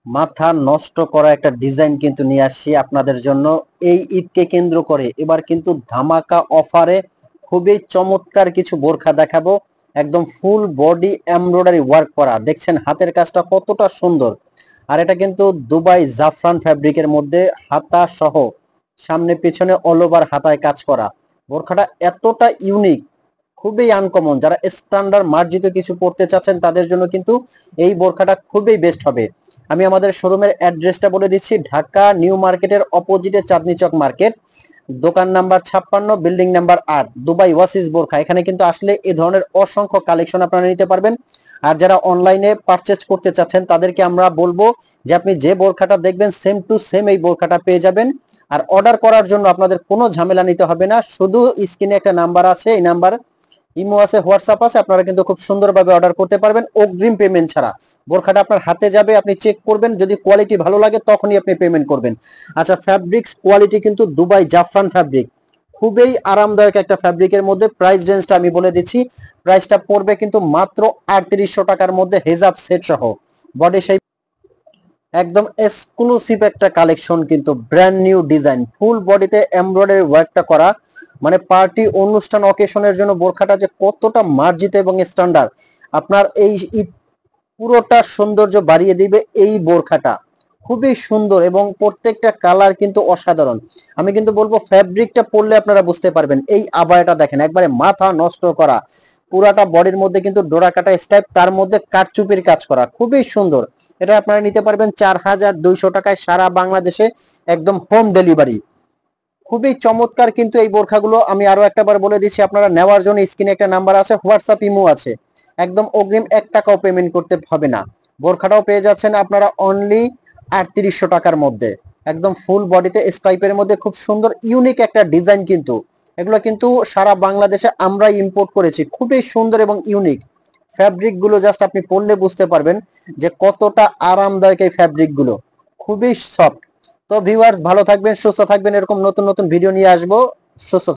মাথা নষ্ট করা একটা ডিজাইন কিন্তু নিয়ে আসছি আপনাদের জন্য। এই ঈদকে কেন্দ্র করে এবার কিন্তু ধামাকা অফারে খুবই চমৎকার কিছু বোরখা দেখাবো। একদম ফুল বডি এমব্রয়ডারি ওয়ার্ক করা, দেখছেন হাতের কাজটা কতটা সুন্দর। আর এটা কিন্তু দুবাই জাফরান ফ্যাব্রিকের মধ্যে হাতা সহ সামনে পিছনে অল ওভার হাতায় কাজ করা। বোরখাটা এতটা ইউনিক, খুবই আনকমন। যারা স্ট্যান্ডার্ড মার্জিত কিছু পড়তে চাচ্ছেন তাদের জন্য কিন্তু এই বোরখাটা খুবই বেস্ট হবে। আমি আমাদের শোরুমের অ্যাড্রেসটা বলে দিচ্ছি, ঢাকা নিউ মার্কেটের অপোজিটে চাঁদনি চক মার্কেট, দোকান নাম্বার 56, বিল্ডিং নাম্বার 8, দুবাই ওয়াসিস বোরখা। এখানে কিন্তু আসলে এই ধরনের অসংখ্য কালেকশন আপনারা নিতে পারবেন। আর যারা অনলাইনে পারচেজ করতে চাচ্ছেন তাদেরকে আমরা বলবো যে আপনি যে বোরখাটা দেখবেন সেম টু সেম এই বোরখাটা পেয়ে যাবেন। আর অর্ডার করার জন্য আপনাদের কোনো ঝামেলা নিতে হবে না, শুধু স্ক্রিনে একটা নাম্বার আছে, এই নাম্বার ইমো আছে, হোয়াটসঅ্যাপ আছে, আপনারা কিন্তু খুব সুন্দরভাবে অর্ডার করতে পারবেন অগ্রিম পেমেন্ট ছাড়া। বোরখাটা আপনার হাতে যাবে, আপনি চেক করবেন, যদি কোয়ালিটি ভালো লাগে তখনই আপনি পেমেন্ট করবেন। আচ্ছা, ফ্যাব্রিক্স কোয়ালিটি কিন্তু দুবাই জাফরান ফ্যাব্রিক, খুবই আরামদায়ক একটা ফ্যাব্রিকের মধ্যে। প্রাইস রেঞ্জটা আমি বলে দিচ্ছি, প্রাইসটা পড়বে কিন্তু মাত্র 3800 টাকার মধ্যে, হেজাব সেট সহ। বডি শেপ একদম এক্সক্লুসিভ একটা কালেকশন, কিন্তু ব্র্যান্ড নিউ ডিজাইন, ফুল বডিতে এমব্রয়ডারি ওয়ার্কটা করা। মানে পার্টি অনুষ্ঠান অকেশনের জন্য বোরখাটা যে কতটা মার্জিত এবং স্ট্যান্ডার্ড, আপনার এই পুরোটা সৌন্দর্য বাড়িয়ে দিবে এই বোরখাটা। খুবই সুন্দর এবং প্রত্যেকটা কালার কিন্তু অসাধারণ। আমি কিন্তু বলবো ফ্যাব্রিকটা পরলে আপনারা বুঝতে পারবেন। এই আবায়াটা দেখেন, একবারে মাথা নষ্ট করা, পুরাটা বডির মধ্যে কিন্তু ডোরা কাটা স্টাইপ, তার মধ্যে কারচুপির কাজ করা, খুবই সুন্দর। এটা আপনারা নিতে পারবেন 4200 টাকায় সারা বাংলাদেশে, একদম হোম ডেলিভারি। খুবই চমৎকার কিন্তু এই বোরখাগুলো। আমি আরো একটাবার বলে দিচ্ছি, আপনারা নেওয়ার জন্য স্ক্রিনে একটা নাম্বার আছে, হোয়াটসঅ্যাপ ইমো আছে, একদম অগ্রিম 1 টাকাও পেমেন্ট করতে হবে না। বোরখাটাও পেয়ে যাচ্ছেন আপনারা অনলি 3800 টাকার মধ্যে, একদম ফুল বডিতে স্ট্রাইপের মধ্যে, খুব সুন্দর ইউনিক একটা ডিজাইন। কিন্তু এগুলো কিন্তু সারা বাংলাদেশে আমরা ইম্পোর্ট করেছি, খুবই সুন্দর এবং ইউনিক। ফ্যাব্রিক গুলো জাস্ট আপনি পরলে বুঝতে পারবেন যে কতটা আরামদায়ক এই ফ্যাব্রিক গুলো, খুবই সফট। তো ভিউয়ার্স, ভালো থাকবেন, সুস্থ থাকবেন, এরকম নতুন নতুন ভিডিও নিয়ে আসবো। সুস্থ